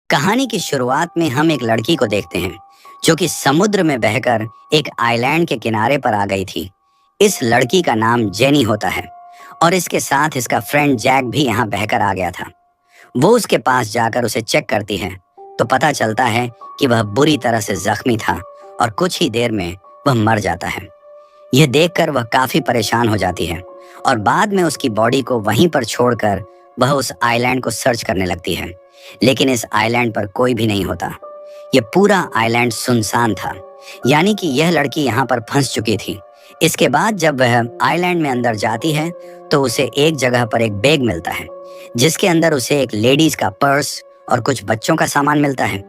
कहानी की शुरुआत में हम एक लड़की को देखते हैं जो कि समुद्र में बहकर एक आइलैंड के किनारे पर आ गई थी। इस लड़की का नाम जेनी होता है और इसके साथ इसका फ्रेंड जैक भी यहाँ बहकर आ गया था। वो उसके पास जाकर उसे चेक करती है तो पता चलता है कि वह बुरी तरह से जख्मी था और कुछ ही देर में वह मर जाता है। यह देखकर वह काफी परेशान हो जाती है और बाद में उसकी बॉडी को वहीं पर छोड़कर वह उस आइलैंड को सर्च करने लगती है। लेकिन इस आइलैंड पर कोई भी नहीं होता। यह पूरा आइलैंड सुनसान था, यानी कि यह लड़की यहाँ पर फंस चुकी थी। इसके बाद जब वह आइलैंड में अंदर जाती है तो उसे एक जगह पर एक बैग मिलता है जिसके अंदर उसे एक लेडीज का पर्स और कुछ बच्चों का सामान मिलता है।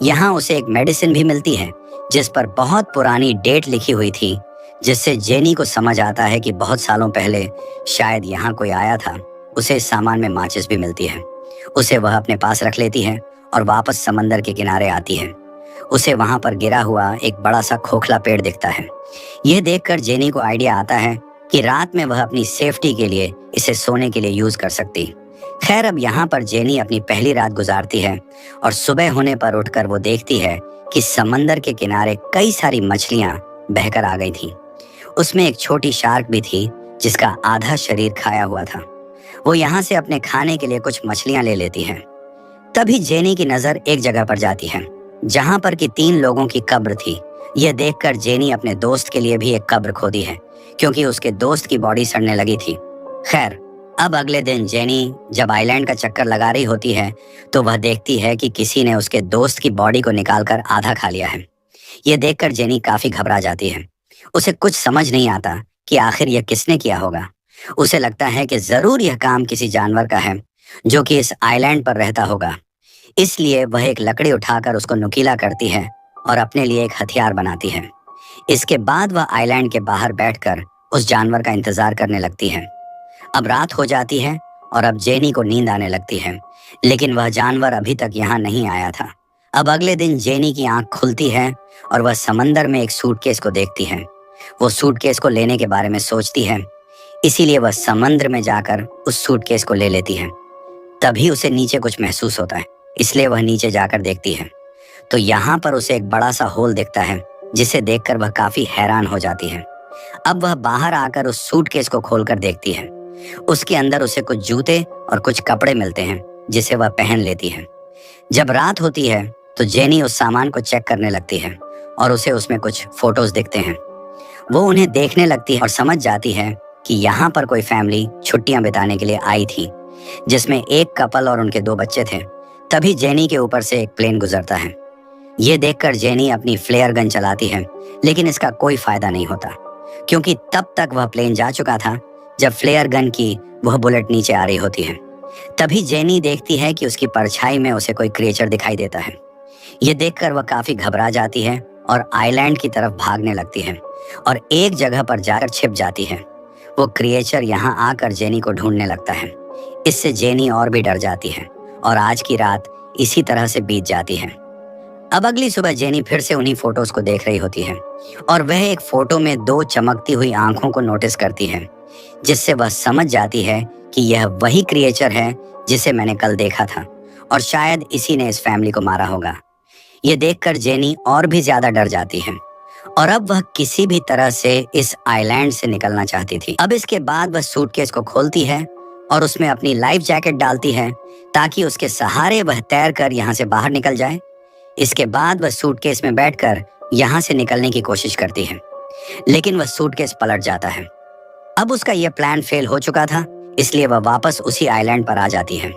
यहाँ उसे एक मेडिसिन भी मिलती है जिस पर बहुत पुरानी डेट लिखी हुई थी, जिससे जेनी को समझ आता है कि बहुत सालों पहले शायद यहाँ कोई आया था। उसे इस सामान में माचिस भी मिलती है। उसे वह अपने पास रख लेती है और वापस समंदर के किनारे आती है। उसे वहां पर गिरा हुआ एक बड़ा सा खोखला पेड़ दिखता है। यह देखकर जेनी को आइडिया आता है कि रात में वह अपनी सेफ्टी के लिए इसे सोने के लिए यूज कर सकती। खैर, अब यहाँ पर जेनी अपनी पहली रात गुजारती है और सुबह होने पर उठकर वो देखती है कि समंदर के किनारे कई सारी मछलियां बहकर आ गई थी। उसमें एक छोटी शार्क भी थी जिसका आधा शरीर खाया हुआ था। वो यहाँ से अपने खाने के लिए कुछ मछलियां ले लेती है। तभी जेनी की नजर एक जगह पर जाती है जहां पर कि 3 लोगों की कब्र थी। यह देखकर जेनी अपने दोस्त के लिए भी एक कब्र खोदी है क्योंकि उसके दोस्त की बॉडी सड़ने लगी थी। खैर, अब अगले दिन जेनी जब आइलैंड का चक्कर लगा रही होती है तो वह देखती है कि किसी ने उसके दोस्त की बॉडी को निकालकर आधा खा लिया है। यह देखकर जेनी काफी घबरा जाती है। उसे कुछ समझ नहीं आता कि आखिर यह किसने किया होगा। उसे लगता है कि जरूर यह काम किसी जानवर का है जो कि इस आइलैंड पर रहता होगा। इसलिए वह एक लकड़ी उठाकर उसको नुकीला करती है और अपने लिए एक हथियार बनाती है। इसके बाद वह आइलैंड के बाहर बैठकर उस जानवर का इंतजार करने लगती है। अब रात हो जाती है और अब जेनी को नींद आने लगती है, लेकिन वह जानवर अभी तक यहाँ नहीं आया था। अब अगले दिन जेनी की आंख खुलती है और वह समंदर में एक सूटकेस को देखती है। वो सूटकेस को लेने के बारे में सोचती है, इसीलिए वह समंदर में जाकर उस सूटकेस को ले लेती है। तभी उसे नीचे कुछ महसूस होता है, इसलिए वह नीचे जाकर देखती है तो यहाँ पर उसे एक बड़ा सा होल दिखता है जिसे देखकर वह काफी हैरान हो जाती है। अब वह बाहर आकर उस सूटकेस को खोलकर देखती है। उसके अंदर उसे कुछ जूते और कुछ कपड़े मिलते हैं जिसे वह पहन लेती है। जब रात होती है तो जेनी उस सामान को चेक करने लगती है और उसे उसमें कुछ फोटोज दिखते हैं। वो उन्हें देखने लगती है और समझ जाती है कि यहाँ पर कोई फैमिली छुट्टियां बिताने के लिए आई थी जिसमें एक कपल और उनके 2 बच्चे थे। तभी जेनी के ऊपर से एक प्लेन गुजरता है। ये देखकर जेनी अपनी फ्लेयर गन चलाती है, लेकिन इसका कोई फायदा नहीं होता क्योंकि तब तक वह प्लेन जा चुका था जब फ्लेयर गन की वह बुलेट नीचे आ रही होती है। तभी जेनी देखती है कि उसकी परछाई में उसे कोई क्रिएचर दिखाई देता है। ये देखकर वह काफी घबरा जाती है और आइलैंड की तरफ भागने लगती है और एक जगह पर जाकर छिप जाती है। वो क्रिएचर यहाँ आकर जेनी को ढूंढने लगता है। इससे जेनी और भी डर जाती है और आज की रात इसी तरह से बीत जाती है। अब अगली सुबह जेनी फिर से उन्हीं फोटोज को देख रही होती है और वह एक फोटो में 2 चमकती हुई आंखों को नोटिस करती है, जिससे वह समझ जाती है कि यह वही क्रिएचर है जिसे मैंने कल देखा था और शायद इसी ने इस फैमिली को मारा होगा। ये देखकर जेनी और भी ज्यादा डर जाती है और अब वह किसी भी तरह से इस आइलैंड से निकलना चाहती थी। अब इसके बाद वह सूटकेस को खोलती है और उसमें अपनी लाइफ जैकेट डालती है ताकि उसके सहारे वह तैरकर यहाँ से बाहर निकल जाए। इसके बाद वह सूटकेस में बैठकर यहाँ से निकलने की कोशिश करती है, लेकिन वह सूटकेस पलट जाता है। अब उसका यह प्लान फेल हो चुका था, इसलिए वह वापस उसी आइलैंड पर आ जाती है।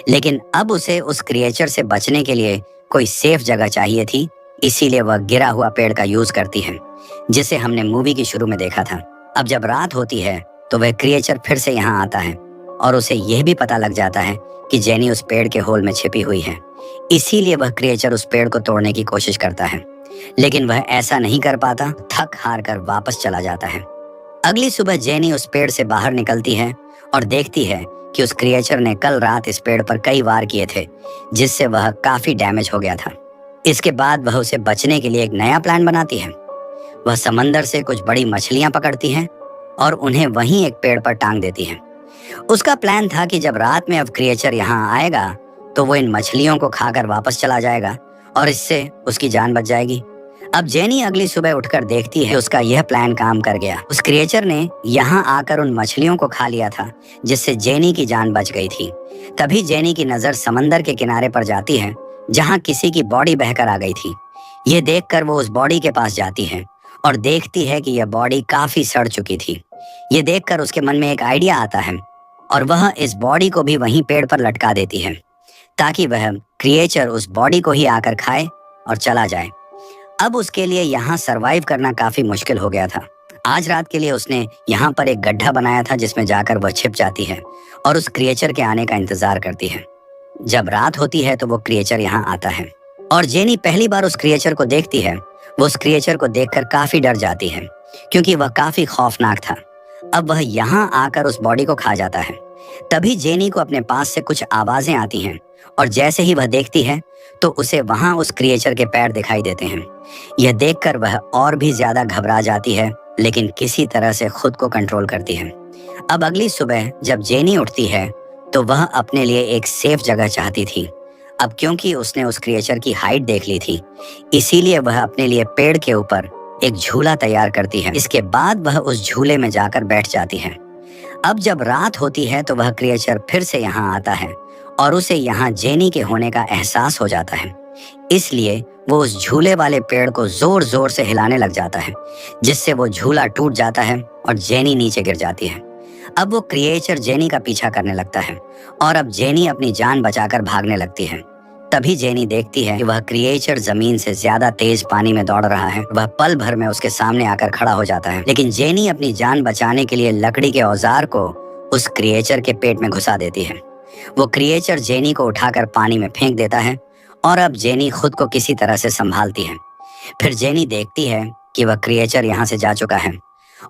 लेकिन अब उसे उस क्रिएचर से बचने के लिए कोई सेफ जगह चाहिए थी, इसीलिए वह गिरा हुआ पेड़ का यूज करती है जिसे हमने मूवी की शुरू में देखा था। अब जब रात होती है तो वह क्रिएचर फिर से यहाँ आता है और उसे यह भी पता लग जाता है कि जेनी उस पेड़ के होल में छिपी हुई है। इसीलिए वह क्रिएचर उस पेड़ को तोड़ने की कोशिश करता है, लेकिन वह ऐसा नहीं कर पाता। थक हार कर वापस चला जाता है। अगली सुबह जेनी उस पेड़ से बाहर निकलती है और देखती है कि उस क्रिएचर ने कल रात इस पेड़ पर कई वार किए थे, जिससे वह काफी डैमेज हो गया था। इसके बाद वह उसे बचने के लिए एक नया प्लान बनाती है। वह समंदर से कुछ बड़ी मछलियां पकड़ती है और उन्हें वहीं एक पेड़ पर टांग देती है। उसका प्लान था कि जब रात में अब क्रिएचर यहाँ आएगा तो वो इन मछलियों को खाकर वापस चला जाएगा और इससे उसकी जान बच जाएगी। अब जेनी अगली सुबह उठकर देखती है उसका यह प्लान काम कर गया। उस क्रिएचर ने यहाँ आकर उन मछलियों को खा लिया था, जिससे जेनी की जान बच गई थी। तभी जेनी की नजर समंदर के किनारे पर जाती है, जहाँ किसी की बॉडी बहकर आ गई थी। ये देखकर वो उस बॉडी के पास जाती है और देखती है कि यह बॉडी काफी सड़ चुकी थी। ये देखकर उसके मन में एक आइडिया आता है और वह इस बॉडी को भी वहीं पेड़ पर लटका देती है, ताकि वह क्रिएचर उस बॉडी को ही आकर खाए और चला जाए। अब उसके लिए यहाँ सरवाइव करना काफी मुश्किल हो गया था। आज रात के लिए उसने यहाँ पर एक गड्ढा बनाया था, जिसमें जाकर वह छिप जाती है और उस क्रिएचर के आने का इंतजार करती है। जब रात होती है तो वो क्रिएचर यहाँ आता है और जेनी पहली बार उस क्रिएचर को देखती है। वो उस क्रिएचर को देखकर काफी डर जाती है, क्योंकि वह काफी खौफनाक था। अब वह यहाँ आकर उस बॉडी को खा जाता है। तभी जेनी को अपने पास से कुछ आवाजें आती हैं और जैसे ही वह देखती है तो उसे वहां उस क्रिएचर के पैर दिखाई देते हैं। यह देखकर वह और भी ज्यादा घबरा जाती है, लेकिन किसी तरह से खुद को कंट्रोल करती है। अब अगली सुबह जब जेनी उठती है तो वह अपने लिए एक सेफ जगह चाहती थी। अब क्योंकि उसने उस क्रिएचर की हाइट देख ली थी, इसीलिए वह अपने लिए पेड़ के ऊपर एक झूला तैयार करती है। इसके बाद वह उस झूले में जाकर बैठ जाती है। अब जब रात होती है तो वह क्रिएचर फिर से यहाँ आता है और उसे यहाँ जेनी के होने का एहसास हो जाता है। इसलिए वो उस झूले वाले पेड़ को जोर जोर से हिलाने लग जाता है, जिससे वो झूला टूट जाता है और जेनी नीचे गिर जाती है। अब वो क्रिएचर जेनी का पीछा करने लगता है और अब जेनी अपनी जान बचाकर भागने लगती है। तभी जेनी देखती है कि वह क्रिएचर जमीन से ज्यादा तेज पानी में दौड़ रहा है। वह पल भर में उसके सामने आकर खड़ा हो जाता है, लेकिन जेनी अपनी जान बचाने के लिए लकड़ी के औजार को उस क्रिएचर के पेट में घुसा देती है। वो क्रिएचर जेनी को उठाकर पानी में फेंक देता है और अब जेनी खुद को किसी तरह से संभालती है। फिर जेनी देखती है कि वह क्रिएचर यहाँ से जा चुका है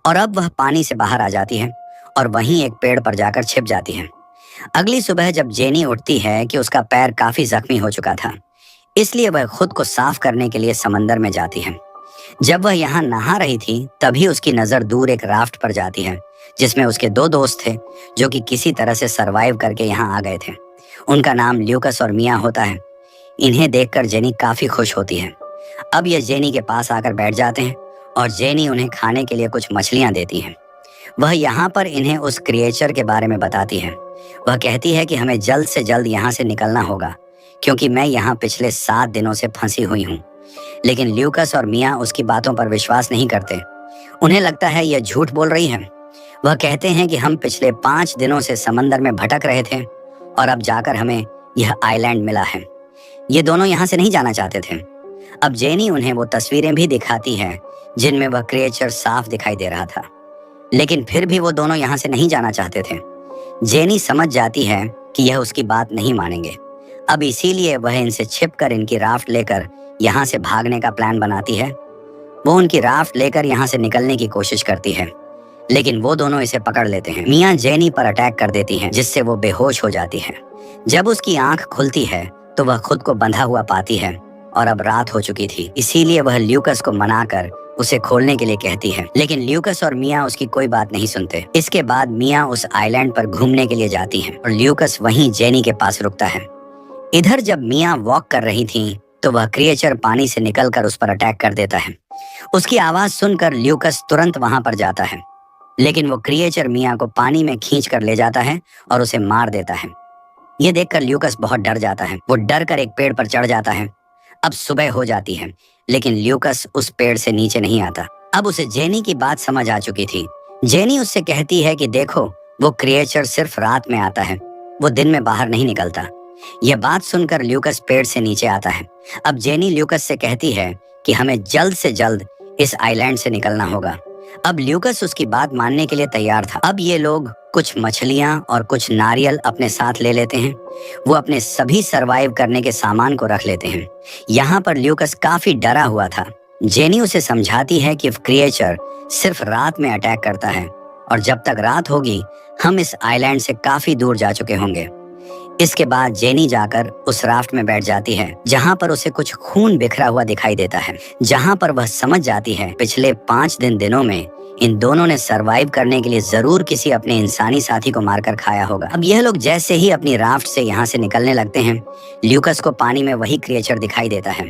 और अब वह पानी से बाहर आ जाती है और वहीं एक पेड़ पर जाकर छिप जाती है। अगली सुबह जब जेनी उठती है कि उसका पैर काफी जख्मी हो चुका था, इसलिए वह खुद को साफ करने के लिए समंदर में जाती है। जब वह यहाँ नहा रही थी तभी उसकी नजर दूर एक राफ्ट पर जाती है, जिसमें उसके दो दोस्त थे जो कि किसी तरह से सरवाइव करके यहाँ आ गए थे। उनका नाम ल्यूकस और मिया होता है। इन्हें देखकर जेनी काफी खुश होती है। अब ये जेनी के पास आकर बैठ जाते हैं और जेनी उन्हें खाने के लिए कुछ मछलियां देती है। वह यहाँ पर इन्हें उस क्रिएचर के बारे में बताती है। वह कहती है कि हमें जल्द से जल्द यहाँ से निकलना होगा, क्योंकि मैं यहाँ पिछले 7 दिनों से फंसी हुई हूँ। लेकिन ल्यूकस और मिया उसकी बातों पर विश्वास नहीं करते। उन्हें लगता है यह झूठ बोल रही है। वह कहते हैं कि हम पिछले 5 दिनों से समंदर में भटक रहे थे और अब जाकर हमें यह आइलैंड मिला है। ये दोनों यहाँ से नहीं जाना चाहते थे। अब जेनी उन्हें वो तस्वीरें भी दिखाती है जिनमें वह क्रिएचर साफ दिखाई दे रहा था, लेकिन फिर भी वो दोनों यहाँ से नहीं जाना चाहते थे। जेनी समझ जाती है कि यह उसकी बात नहीं मानेंगे। अब इसीलिए वह इनसे छिपकर इनकी राफ्ट लेकर यहाँ से भागने का प्लान बनाती है। वो उनकी राफ्ट लेकर यहाँ से निकलने की कोशिश करती है, लेकिन वो दोनों इसे पकड़ लेते हैं। मिया जेनी पर अटैक कर देती है, जिससे वो बेहोश हो जाती है। जब उसकी आंख खुलती है तो वह खुद को बंधा हुआ पाती है और अब रात हो चुकी थी। इसीलिए वह ल्यूकस को मनाकर उसे खोलने के लिए कहती है, लेकिन ल्यूकस और मिया उसकी कोई बात नहीं सुनते। इसके बाद मिया उस आइलैंड पर घूमने के लिए जाती है और ल्यूकस वहीं जेनी के पास रुकता है। इधर जब मिया वॉक कर रही थी तो वह क्रिएचर पानी से निकलकर उस पर अटैक कर देता है। उसकी आवाज सुनकर ल्यूकस तुरंत वहां पर जाता है, लेकिन वो क्रिएचर मिया को पानी में खींच कर ले जाता है और उसे मार देता है। ये देखकर ल्यूकस बहुत डर जाता है। वो डर कर एक पेड़ पर चढ़ जाता है। अब सुबह हो जाती है, लेकिन ल्यूकस उस पेड़ से नीचे नहीं आता। अब उसे जेनी की बात समझ आ चुकी थी। जेनी उससे कहती है कि देखो, वो क्रिएचर सिर्फ रात में आता है, वो दिन में बाहर नहीं निकलता। यह बात सुनकर ल्यूकस पेड़ से नीचे आता है। अब जेनी ल्यूकस से कहती है कि हमें जल्द से जल्द इस आइलैंड से निकलना होगा। अब ल्यूकस उसकी बात मानने के लिए तैयार था। अब ये लोग कुछ मछलियां और कुछ नारियल अपने साथ ले लेते हैं। वो अपने सभी सरवाइव करने के सामान को रख लेते हैं। यहाँ पर ल्यूकस काफी डरा हुआ था। जेनी उसे समझाती है कि क्रिएचर सिर्फ रात में अटैक करता है और जब तक रात होगी हम इस आइलैंड से काफी दूर जा चुके होंगे। इसके बाद जेनी जाकर उस राफ्ट में बैठ जाती है, जहाँ पर उसे कुछ खून बिखरा हुआ दिखाई देता है, जहाँ पर वह समझ जाती है पिछले 5 दिनों में इन दोनों ने सरवाइव करने के लिए जरूर किसी अपने इंसानी साथी को मारकर खाया होगा। अब यह लोग जैसे ही अपनी राफ्ट से यहाँ से निकलने लगते हैं, ल्यूकस को पानी में वही क्रिएचर दिखाई देता है।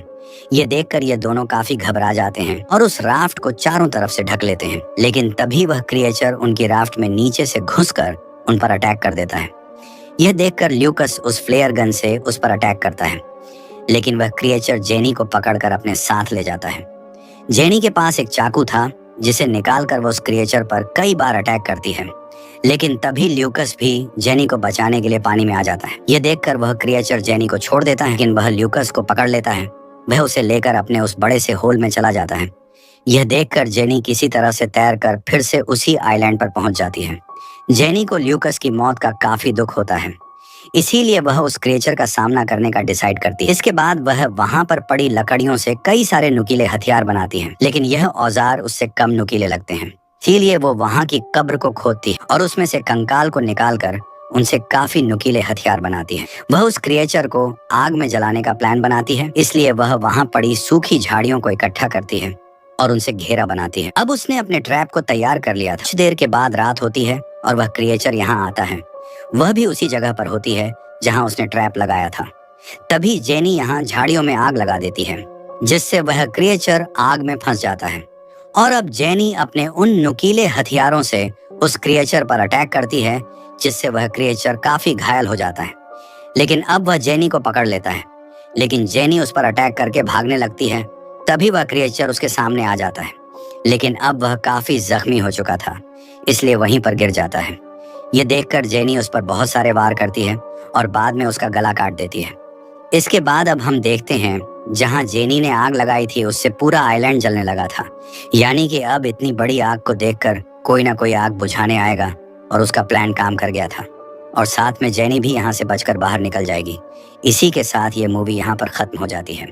ये देखकर ये दोनों काफी घबरा जाते हैं और उस राफ्ट को चारों तरफ से ढक लेते हैं। लेकिन तभी वह क्रिएचर उनकी राफ्ट में नीचे से घुसकर उन पर अटैक कर देता है। यह देखकर ल्यूकस उस फ्लेयर गन से उस पर अटैक करता है, लेकिन वह क्रिएचर जेनी को पकड़कर अपने साथ ले जाता है। जेनी के पास एक चाकू था जिसे निकालकर वह उस क्रिएचर पर कई बार अटैक करती है, लेकिन तभी ल्यूकस भी जेनी को बचाने के लिए पानी में आ जाता है। यह देखकर वह क्रिएचर जेनी को छोड़ देता है, लेकिन वह ल्यूकस को पकड़ लेता है। वह उसे लेकर अपने उस बड़े से होल में चला जाता है। यह देखकर जेनी किसी तरह से तैरकर फिर से उसी आइलैंड पर पहुंच जाती है। जेनी को ल्यूकस की मौत का काफी दुख होता है, इसीलिए वह उस क्रिएचर का सामना करने का डिसाइड करती है। इसके बाद वह वहां पर पड़ी लकड़ियों से कई सारे नुकीले हथियार बनाती है, लेकिन यह औजार उससे कम नुकीले लगते हैं। इसीलिए वो वहां की कब्र को खोदती है और उसमें से कंकाल को निकालकर उनसे काफी नुकीले हथियार बनाती है। वह उस क्रिएचर को आग में जलाने का प्लान बनाती है, इसलिए वह वहां पड़ी सूखी झाड़ियों को इकट्ठा करती है और उनसे घेरा बनाती है। अब उसने अपने ट्रैप को तैयार कर लिया था। कुछ देर के बाद रात होती है और वह क्रिएचर यहाँ आता है। वह भी उसी जगह पर होती है जहाँ उसने ट्रैप लगाया था। तभी जेनी यहाँ झाड़ियों में आग लगा देती है, जिससे वह क्रिएचर आग में फंस जाता है। और अब जेनी अपने उन नुकीले हथियारों से उस क्रिएचर पर अटैक करती है, जिससे वह क्रिएचर काफी घायल हो जाता है। लेकिन अब वह जेनी को पकड़ लेता है, लेकिन जेनी उस पर अटैक करके भागने लगती है। तभी वह क्रिएचर उसके सामने आ जाता है, लेकिन अब वह काफी जख्मी हो चुका था, इसलिए वहीं पर गिर जाता है। यह देखकर जेनी उस पर बहुत सारे वार करती है और बाद में उसका गला काट देती है। इसके बाद अब हम देखते हैं जहां जेनी ने आग लगाई थी उससे पूरा आइलैंड जलने लगा था। यानी कि अब इतनी बड़ी आग को देखकर कोई ना कोई आग बुझाने आएगा और उसका प्लान काम कर गया था। और साथ में जेनी भी यहाँ से बचकर बाहर निकल जाएगी। इसी के साथ ये मूवी यहाँ पर खत्म हो जाती है।